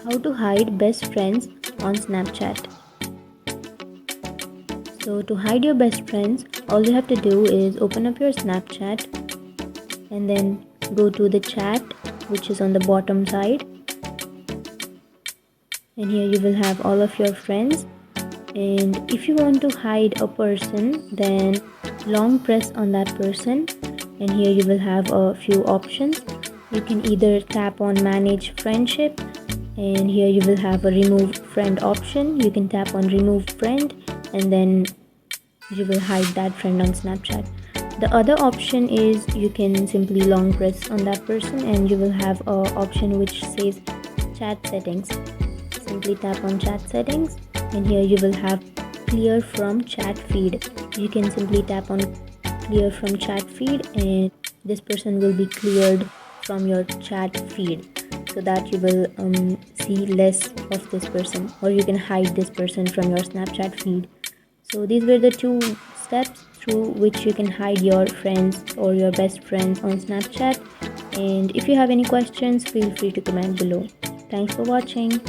How to hide best friends on Snapchat. So to hide your best friends, all you have to do is open up your Snapchat and then go to the chat, which is on the bottom side, and here you will have all of your friends. And if you want to hide a person, then long press on that person, and here you will have a few options. You can either tap on manage friendship, and here you will have a remove friend option. You can tap on remove friend, and then you will hide that friend on Snapchat. The other option is you can simply long press on that person and you will have a option which says chat settings. Simply tap on chat settings, and here you will have clear from chat feed. You can simply tap on clear from chat feed, and this person will be cleared from your chat feed, so that you will see less of this person, or you can hide this person from your Snapchat feed. So these were the two steps through which you can hide your friends or your best friends on Snapchat. And if you have any questions, feel free to comment below. Thanks for watching.